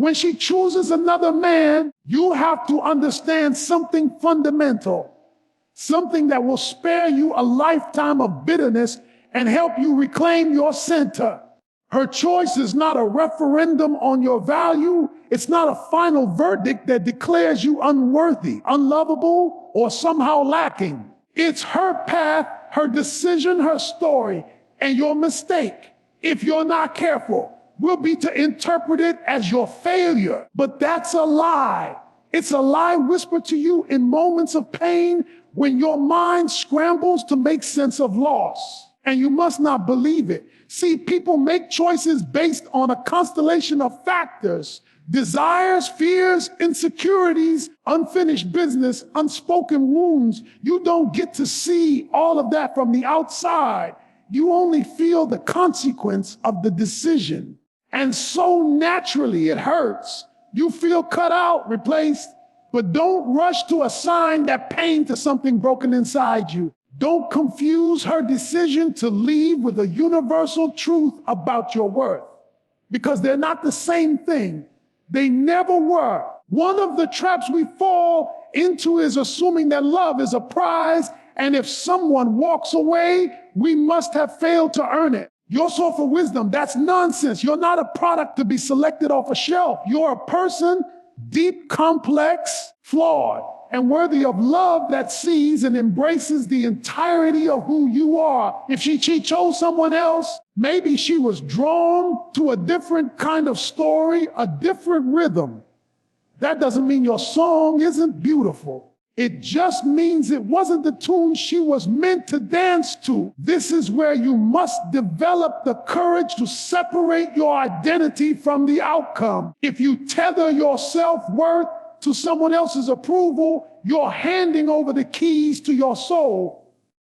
When she chooses another man, you have to understand something fundamental, something that will spare you a lifetime of bitterness and help you reclaim your center. Her choice is not a referendum on your value. It's not a final verdict that declares you unworthy, unlovable, or somehow lacking. It's her path, her decision, her story, and your mistake, if you're not careful, will be to interpret it as your failure. But that's a lie. It's a lie whispered to you in moments of pain when your mind scrambles to make sense of loss. And you must not believe it. See, people make choices based on a constellation of factors: desires, fears, insecurities, unfinished business, unspoken wounds. You don't get to see all of that from the outside. You only feel the consequence of the decision. And so naturally it hurts. You feel cut out, replaced, but don't rush to assign that pain to something broken inside you. Don't confuse her decision to leave with a universal truth about your worth, because they're not the same thing. They never were. One of the traps we fall into is assuming that love is a prize, and if someone walks away, we must have failed to earn it. Your source for wisdom, that's nonsense. You're not a product to be selected off a shelf. You're a person, deep, complex, flawed, and worthy of love that sees and embraces the entirety of who you are. If she chose someone else, maybe she was drawn to a different kind of story, a different rhythm. That doesn't mean your song isn't beautiful. It just means it wasn't the tune she was meant to dance to. This is where you must develop the courage to separate your identity from the outcome. If you tether your self-worth to someone else's approval, you're handing over the keys to your soul.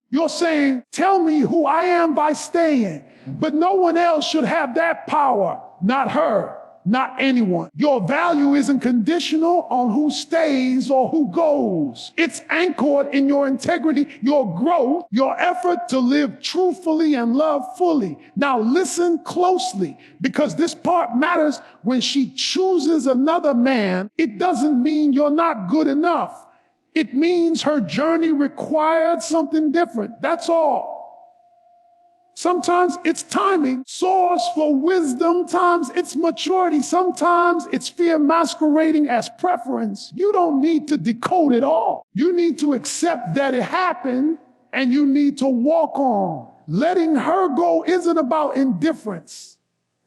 You're saying, tell me who I am by staying, but no one else should have that power. Not her, not anyone. Your value isn't conditional on who stays or who goes. It's anchored in your integrity, your growth, your effort to live truthfully and love fully. Now listen closely, because this part matters. When she chooses another man, it doesn't mean you're not good enough. It means her journey required something different. That's all. Sometimes it's timing, source for wisdom. Sometimes it's maturity. Sometimes it's fear masquerading as preference. You don't need to decode it all. You need to accept that it happened, and you need to walk on. Letting her go isn't about indifference.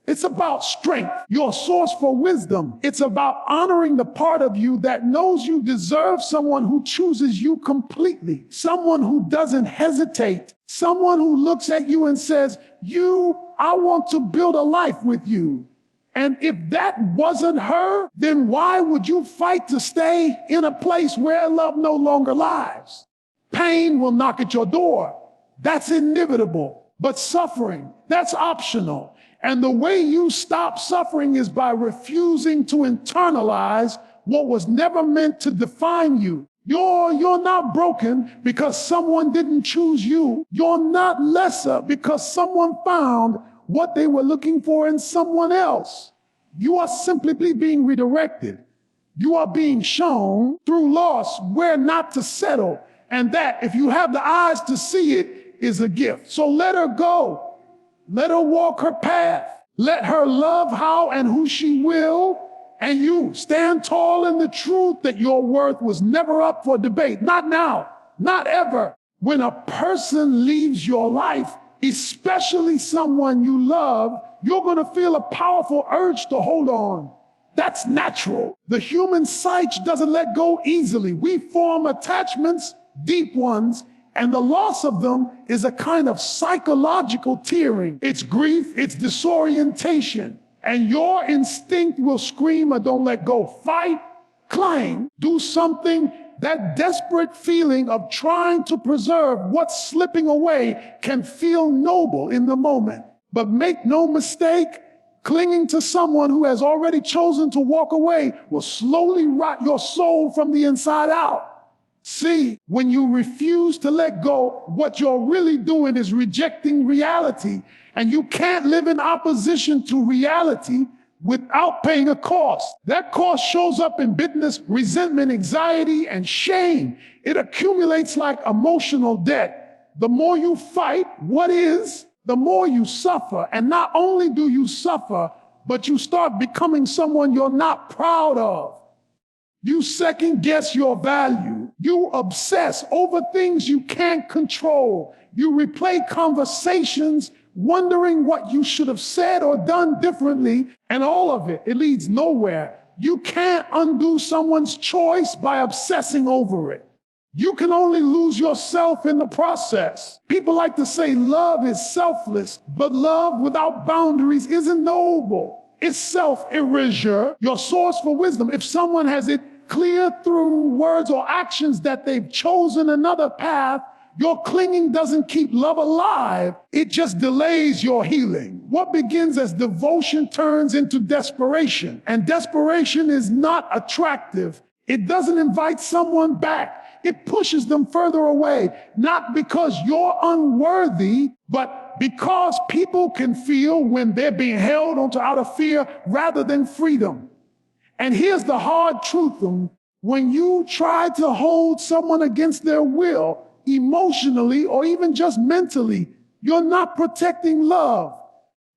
It's about strength, your source for wisdom. It's about honoring the part of you that knows you deserve someone who chooses you completely, someone who doesn't hesitate, someone who looks at you and says, I want to build a life with you. And if that wasn't her, then why would you fight to stay in a place where love no longer lives? Pain will knock at your door. That's inevitable. But suffering, that's optional. And the way you stop suffering is by refusing to internalize what was never meant to define you. You're not broken because someone didn't choose you. You're not lesser because someone found what they were looking for in someone else. You are simply being redirected. You are being shown through loss where not to settle. And that, if you have the eyes to see it, is a gift. So let her go. Let her walk her path. Let her love how and who she will. And you stand tall in the truth that your worth was never up for debate. Not now, not ever. When a person leaves your life, especially someone you love, you're going to feel a powerful urge to hold on. That's natural. The human psyche doesn't let go easily. We form attachments, deep ones, and the loss of them is a kind of psychological tearing. It's grief, it's disorientation. And your instinct will scream, don't let go. Fight, climb, do something. That desperate feeling of trying to preserve what's slipping away can feel noble in the moment. But make no mistake, clinging to someone who has already chosen to walk away will slowly rot your soul from the inside out. See, when you refuse to let go, what you're really doing is rejecting reality. And you can't live in opposition to reality. without paying a cost. That cost shows up in bitterness, resentment, anxiety, and shame. It accumulates like emotional debt. The more you fight what is, the more you suffer. And not only do you suffer, but you start becoming someone you're not proud of. You second guess your value. You obsess over things you can't control. You replay conversations wondering what you should have said or done differently, and all of it leads nowhere. You can't undo someone's choice by obsessing over it. You can only lose yourself in the process. People like to say love is selfless, but love without boundaries isn't noble. It's self-erasure, your source for wisdom. If someone has it clear through words or actions that they've chosen another path, your clinging doesn't keep love alive. It just delays your healing. What begins as devotion turns into desperation. And desperation is not attractive. It doesn't invite someone back. It pushes them further away. Not because you're unworthy, but because people can feel when they're being held onto out of fear rather than freedom. And here's the hard truth. When you try to hold someone against their will, emotionally or even just mentally, you're not protecting love.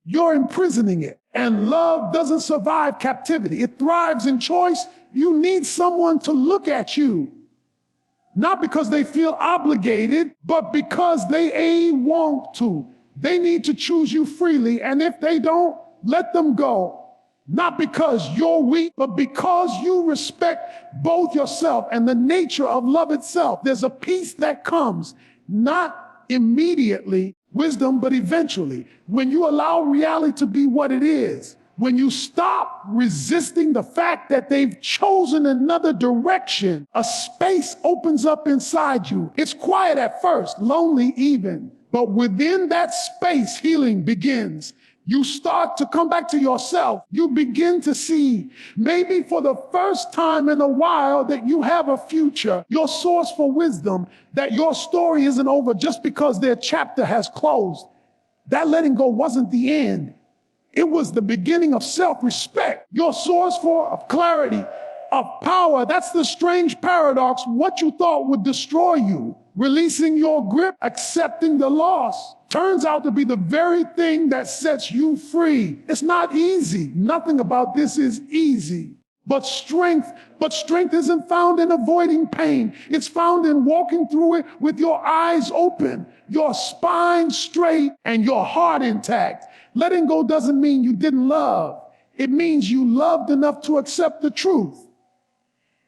You're imprisoning it. And love doesn't survive captivity. It thrives in choice. You need someone to look at you, not because they feel obligated, but because they want to. They need to choose you freely. And if they don't, let them go. Not because you're weak, but because you respect both yourself and the nature of love itself. There's a peace that comes, not immediately, wisdom, but eventually. When you allow reality to be what it is, when you stop resisting the fact that they've chosen another direction, a space opens up inside you. It's quiet at first, lonely even, but within that space, healing begins. You start to come back to yourself. You begin to see, maybe for the first time in a while, that you have a future, your source for wisdom, that your story isn't over just because their chapter has closed. That letting go wasn't the end. It was the beginning of self-respect, your source of clarity, of power. That's the strange paradox. What you thought would destroy you, releasing your grip, accepting the loss, turns out to be the very thing that sets you free. It's not easy. Nothing about this is easy. But strength isn't found in avoiding pain. It's found in walking through it with your eyes open, your spine straight, and your heart intact. Letting go doesn't mean you didn't love. It means you loved enough to accept the truth.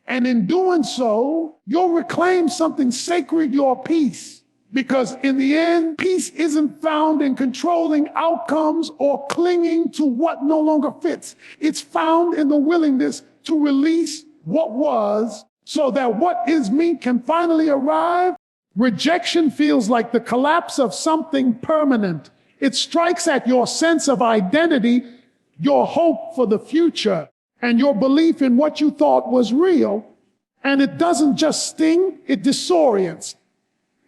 And in doing so, you'll reclaim something sacred, your peace. Because in the end, peace isn't found in controlling outcomes or clinging to what no longer fits. It's found in the willingness to release what was so that what is me can finally arrive. Rejection feels like the collapse of something permanent. It strikes at your sense of identity, your hope for the future, and your belief in what you thought was real. And it doesn't just sting, it disorients.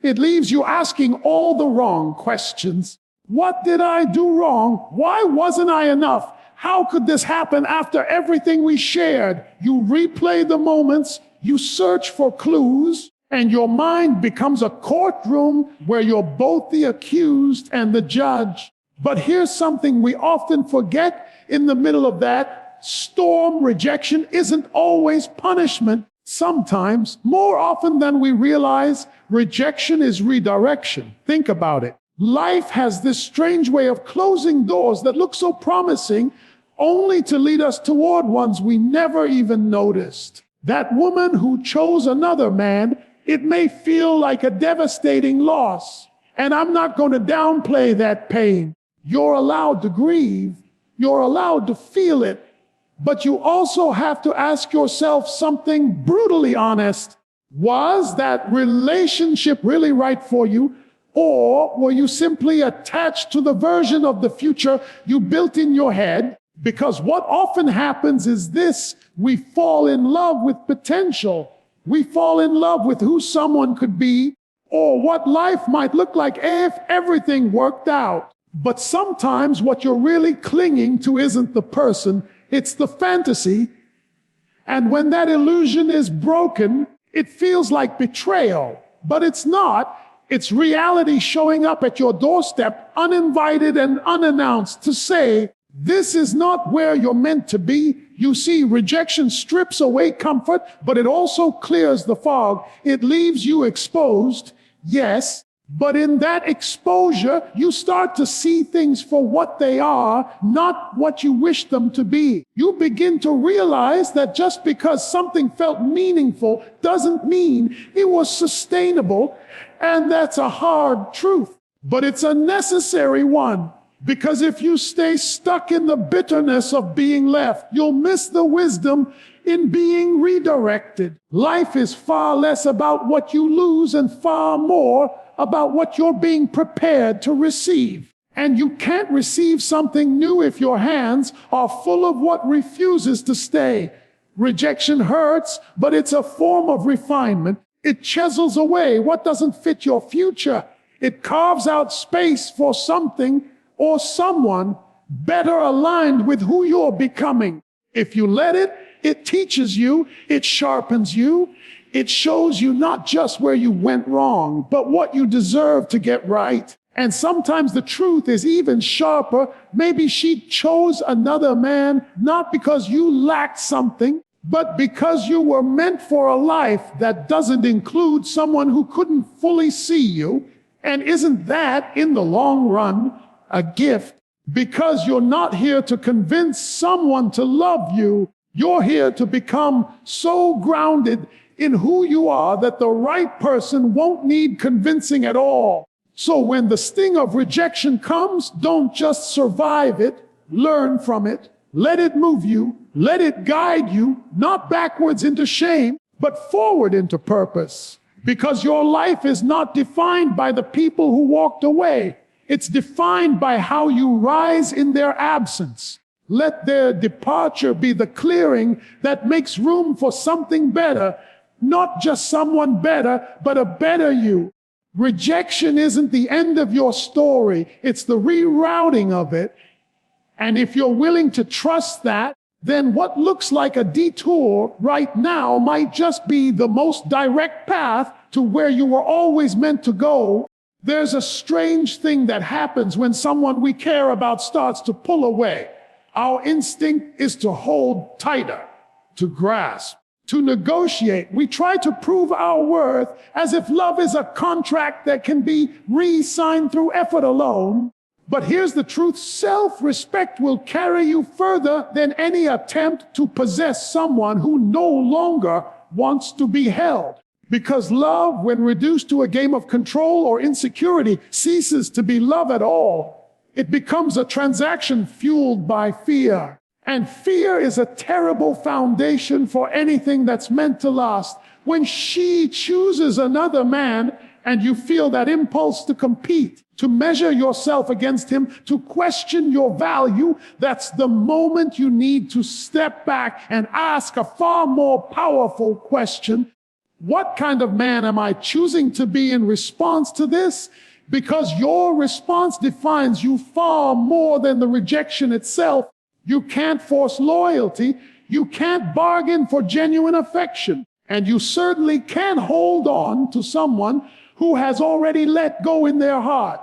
It leaves you asking all the wrong questions. What did I do wrong? Why wasn't I enough? How could this happen after everything we shared? You replay the moments, you search for clues, and your mind becomes a courtroom where you're both the accused and the judge. But here's something we often forget in the middle of that storm. Rejection isn't always punishment. Sometimes, more often than we realize, rejection is redirection. Think about it. Life has this strange way of closing doors that look so promising, only to lead us toward ones we never even noticed. That woman who chose another man, it may feel like a devastating loss. And I'm not going to downplay that pain. You're allowed to grieve. You're allowed to feel it. But you also have to ask yourself something brutally honest. Was that relationship really right for you? Or were you simply attached to the version of the future you built in your head? Because what often happens is this: we fall in love with potential. We fall in love with who someone could be or what life might look like if everything worked out. But sometimes what you're really clinging to isn't the person, It's the fantasy. And when that illusion is broken, it feels like betrayal. But it's not. It's reality showing up at your doorstep, uninvited and unannounced, to say, this is not where you're meant to be. You see, rejection strips away comfort, but it also clears the fog. It leaves you exposed, yes, but in that exposure, you start to see things for what they are, not what you wish them to be. You begin to realize that just because something felt meaningful doesn't mean it was sustainable, and that's a hard truth, but it's a necessary one. Because if you stay stuck in the bitterness of being left, you'll miss the wisdom in being redirected. Life is far less about what you lose and far more about what you're being prepared to receive. And you can't receive something new if your hands are full of what refuses to stay. Rejection hurts, but it's a form of refinement. It chisels away what doesn't fit your future. It carves out space for something or someone better aligned with who you're becoming. If you let it, it teaches you, it sharpens you, it shows you not just where you went wrong, but what you deserve to get right. And sometimes the truth is even sharper. Maybe she chose another man, not because you lacked something, but because you were meant for a life that doesn't include someone who couldn't fully see you. And isn't that, in the long run, a gift? Because you're not here to convince someone to love you. You're here to become so grounded in who you are that the right person won't need convincing at all. So when the sting of rejection comes, don't just survive it, learn from it, let it move you, let it guide you, not backwards into shame, but forward into purpose. Because your life is not defined by the people who walked away. It's defined by how you rise in their absence. Let their departure be the clearing that makes room for something better, not just someone better, but a better you. Rejection isn't the end of your story. It's the rerouting of it. And if you're willing to trust that, then what looks like a detour right now might just be the most direct path to where you were always meant to go. There's a strange thing that happens when someone we care about starts to pull away. Our instinct is to hold tighter, to grasp, to negotiate. We try to prove our worth as if love is a contract that can be re-signed through effort alone. But here's the truth. Self-respect will carry you further than any attempt to possess someone who no longer wants to be held. Because love, when reduced to a game of control or insecurity, ceases to be love at all. It becomes a transaction fueled by fear. And fear is a terrible foundation for anything that's meant to last. When she chooses another man and you feel that impulse to compete, to measure yourself against him, to question your value, that's the moment you need to step back and ask a far more powerful question. What kind of man am I choosing to be in response to this? Because your response defines you far more than the rejection itself. You can't force loyalty. You can't bargain for genuine affection. And you certainly can't hold on to someone who has already let go in their heart.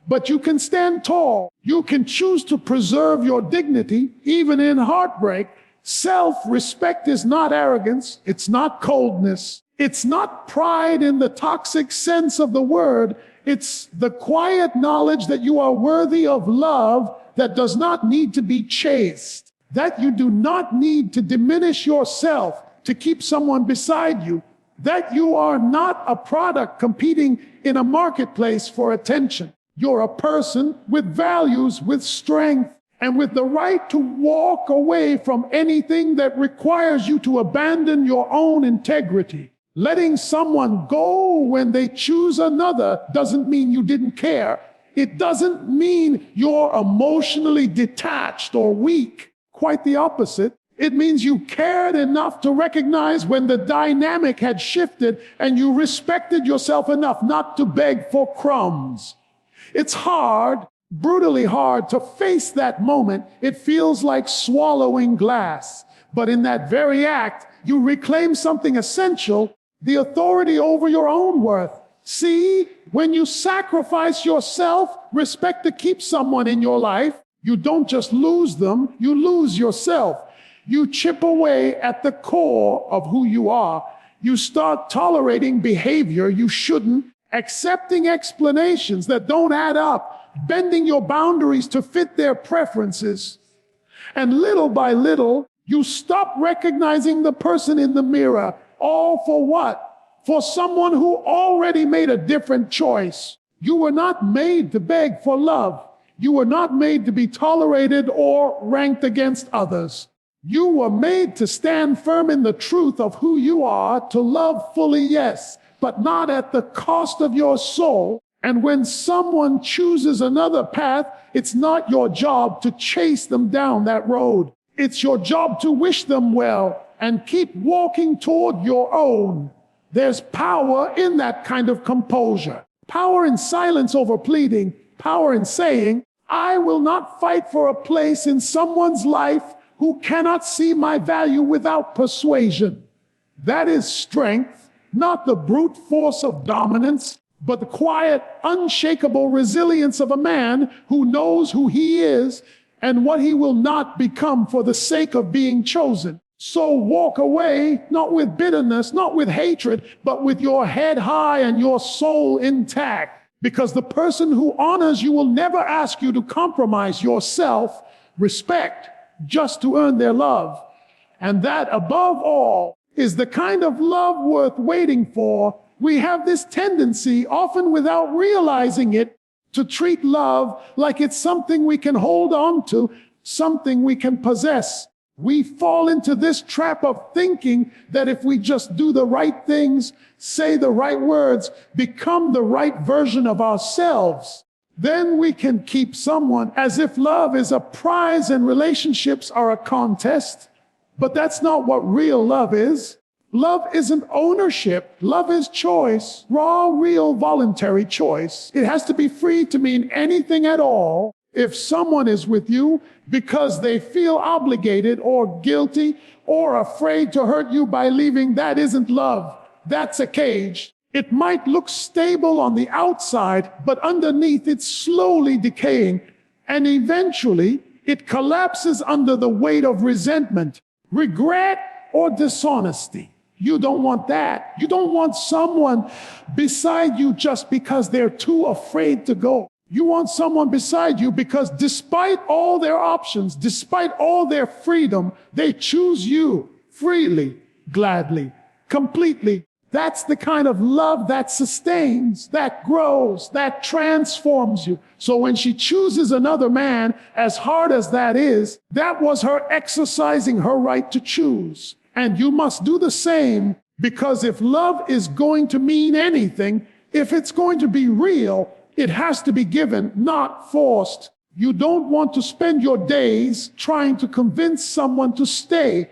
But you can stand tall. You can choose to preserve your dignity, even in heartbreak. Self-respect is not arrogance. It's not coldness. It's not pride in the toxic sense of the word. It's the quiet knowledge that you are worthy of love that does not need to be chased, that you do not need to diminish yourself to keep someone beside you, that you are not a product competing in a marketplace for attention. You're a person with values, with strength, and with the right to walk away from anything that requires you to abandon your own integrity. Letting someone go when they choose another doesn't mean you didn't care. It doesn't mean you're emotionally detached or weak. Quite the opposite. It means you cared enough to recognize when the dynamic had shifted, and you respected yourself enough not to beg for crumbs. It's hard, brutally hard to face that moment. It feels like swallowing glass. But in that very act, you reclaim something essential, the authority over your own worth. See, when you sacrifice your self-respect to keep someone in your life, you don't just lose them, you lose yourself. You chip away at the core of who you are. You start tolerating behavior you shouldn't, accepting explanations that don't add up, bending your boundaries to fit their preferences. And little by little, you stop recognizing the person in the mirror. All for what? For someone who already made a different choice. You were not made to beg for love. You were not made to be tolerated or ranked against others. You were made to stand firm in the truth of who you are, to love fully, yes, but not at the cost of your soul. And when someone chooses another path, it's not your job to chase them down that road. It's your job to wish them well and keep walking toward your own. There's power in that kind of composure. Power in silence over pleading. Power in saying, I will not fight for a place in someone's life who cannot see my value without persuasion. That is strength, not the brute force of dominance, but the quiet, unshakable resilience of a man who knows who he is and what he will not become for the sake of being chosen. So walk away, not with bitterness, not with hatred, but with your head high and your soul intact. Because the person who honors you will never ask you to compromise your self-respect just to earn their love. And that, above all, is the kind of love worth waiting for. We have this tendency, often without realizing it, to treat love like it's something we can hold on to, something we can possess. We fall into this trap of thinking that if we just do the right things, say the right words, become the right version of ourselves, then we can keep someone, as if love is a prize and relationships are a contest. But that's not what real love is. Love isn't ownership. Love is choice, raw, real, voluntary choice. It has to be free to mean anything at all. If someone is with you because they feel obligated or guilty or afraid to hurt you by leaving, that isn't love. That's a cage. It might look stable on the outside, but underneath it's slowly decaying. And eventually it collapses under the weight of resentment, regret, or dishonesty. You don't want that. You don't want someone beside you just because they're too afraid to go. You want someone beside you because despite all their options, despite all their freedom, they choose you freely, gladly, completely. That's the kind of love that sustains, that grows, that transforms you. So when she chooses another man, as hard as that is, that was her exercising her right to choose. And you must do the same, because if love is going to mean anything, if it's going to be real, it has to be given, not forced. You don't want to spend your days trying to convince someone to stay.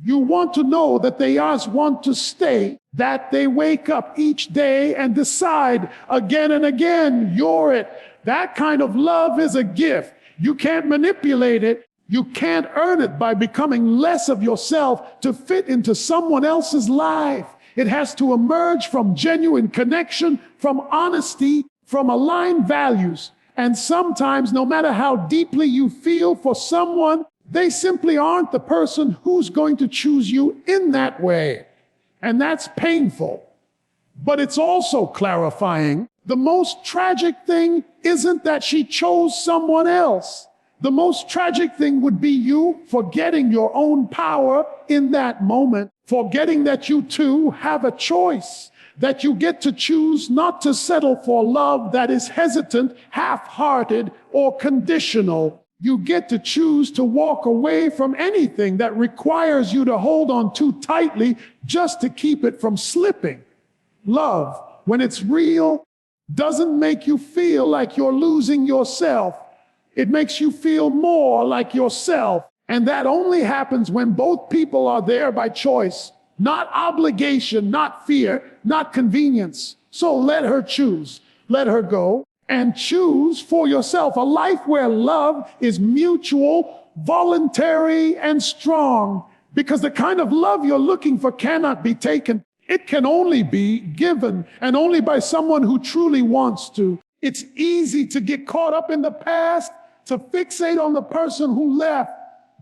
You want to know that they just want to stay, that they wake up each day and decide again and again, you're it. That kind of love is a gift. You can't manipulate it. You can't earn it by becoming less of yourself to fit into someone else's life. It has to emerge from genuine connection, from honesty, from aligned values. And sometimes, no matter how deeply you feel for someone, they simply aren't the person who's going to choose you in that way. And that's painful. But it's also clarifying. The most tragic thing isn't that she chose someone else. The most tragic thing would be you forgetting your own power in that moment, forgetting that you too have a choice, that you get to choose not to settle for love that is hesitant, half-hearted, or conditional. You get to choose to walk away from anything that requires you to hold on too tightly just to keep it from slipping. Love, when it's real, doesn't make you feel like you're losing yourself. It makes you feel more like yourself. And that only happens when both people are there by choice, not obligation, not fear, not convenience. So let her choose. Let her go. and choose for yourself a life where love is mutual, voluntary, and strong. Because the kind of love you're looking for cannot be taken. It can only be given, and only by someone who truly wants to. It's easy to get caught up in the past, to fixate on the person who left,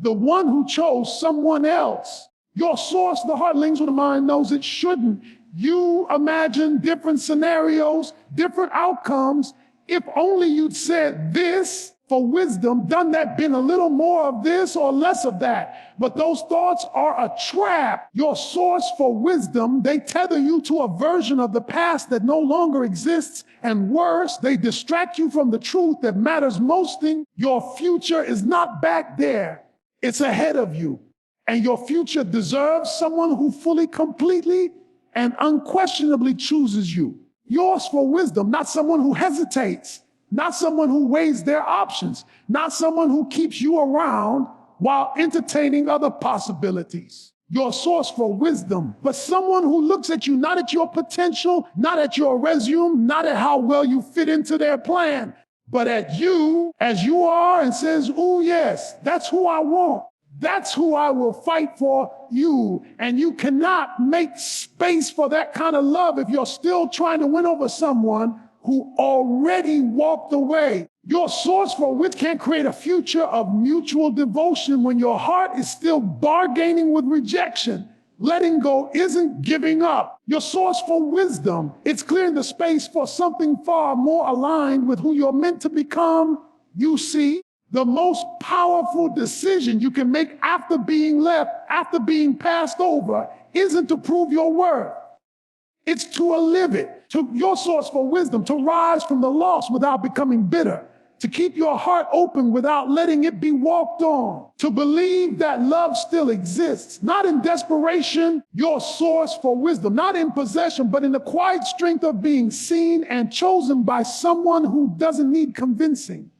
the one who chose someone else. Your source, the heart links with the mind, knows it shouldn't. You imagine different scenarios, different outcomes. If only you'd said this for wisdom, done that, been a little more of this or less of that. But those thoughts are a trap. Your source for wisdom, they tether you to a version of the past that no longer exists. And worse, they distract you from the truth that matters most. Your future is not back there. It's ahead of you. And your future deserves someone who fully, completely, and unquestionably chooses you. Yours for wisdom, not someone who hesitates. Not someone who weighs their options, not someone who keeps you around while entertaining other possibilities. Your source for wisdom, but someone who looks at you not at your potential, not at your resume, not at how well you fit into their plan, but at you as you are and says, "Oh yes, that's who I want. That's who I will fight for, you." And you cannot make space for that kind of love if you're still trying to win over someone who already walked away. Your source for wit can't create a future of mutual devotion when your heart is still bargaining with rejection. Letting go isn't giving up. Your source for wisdom, it's clearing the space for something far more aligned with who you're meant to become. You see, the most powerful decision you can make after being left, after being passed over, isn't to prove your worth. It's to live it, to your source for wisdom, to rise from the loss without becoming bitter, to keep your heart open without letting it be walked on, to believe that love still exists, not in desperation, your source for wisdom, not in possession, but in the quiet strength of being seen and chosen by someone who doesn't need convincing.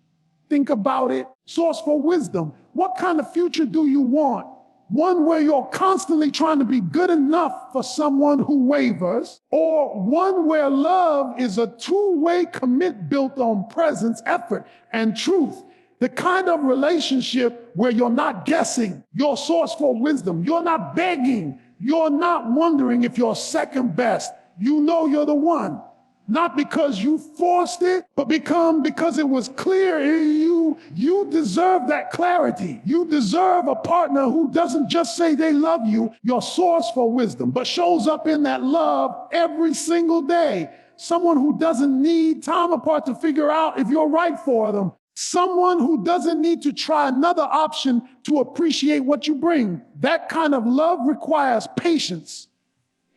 Think about it. Source for wisdom. What kind of future do you want? One where you're constantly trying to be good enough for someone who wavers, or one where love is a two-way commit built on presence, effort, and truth. The kind of relationship where you're not guessing, your source for wisdom. You're not begging. You're not wondering if you're second best. You know you're the one. Not because you forced it, but because it was clear you deserve that clarity. You deserve a partner who doesn't just say they love you, your source for wisdom, but shows up in that love every single day. Someone who doesn't need time apart to figure out if you're right for them. Someone who doesn't need to try another option to appreciate what you bring. That kind of love requires patience.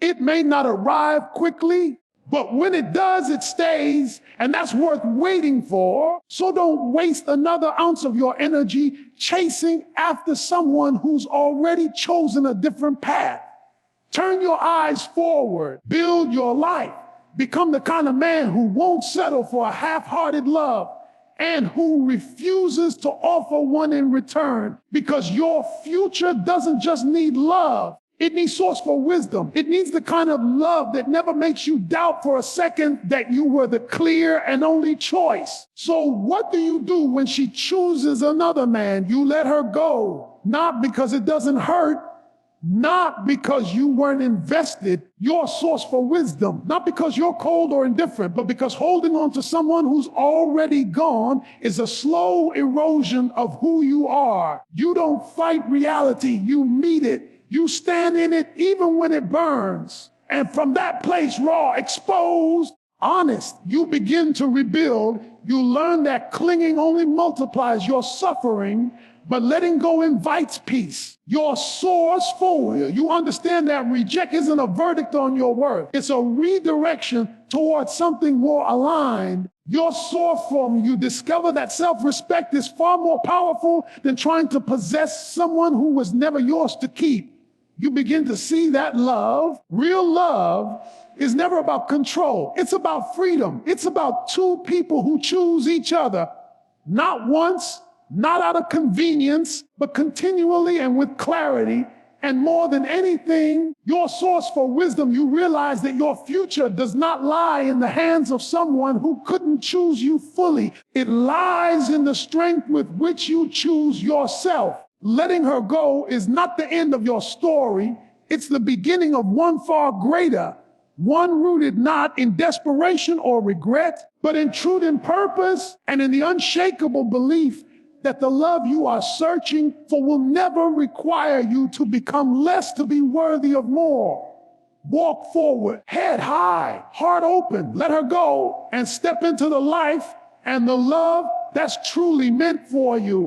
It may not arrive quickly, but when it does, it stays, and that's worth waiting for. So don't waste another ounce of your energy chasing after someone who's already chosen a different path. Turn your eyes forward. Build your life. Become the kind of man who won't settle for a half-hearted love and who refuses to offer one in return, because your future doesn't just need love. It needs source for wisdom. It needs the kind of love that never makes you doubt for a second that you were the clear and only choice. So what do you do when she chooses another man? You let her go, not because it doesn't hurt, not because you weren't invested, your source for wisdom, not because you're cold or indifferent, but because holding on to someone who's already gone is a slow erosion of who you are. You don't fight reality, you meet it. You stand in it even when it burns. And from that place, raw, exposed, honest, you begin to rebuild. You learn that clinging only multiplies your suffering, but letting go invites peace. Your source forward. You understand that reject isn't a verdict on your worth. It's a redirection towards something more aligned. Your source from you discover that self-respect is far more powerful than trying to possess someone who was never yours to keep. You begin to see that love, real love, is never about control. It's about freedom. It's about two people who choose each other, not once, not out of convenience, but continually and with clarity. And more than anything, your source for wisdom, you realize that your future does not lie in the hands of someone who couldn't choose you fully. It lies in the strength with which you choose yourself. Letting her go is not the end of your story. It's the beginning of one far greater, one rooted not in desperation or regret, but in truth and purpose and in the unshakable belief that the love you are searching for will never require you to become less to be worthy of more. Walk forward, head high, heart open, let her go, and step into the life and the love that's truly meant for you.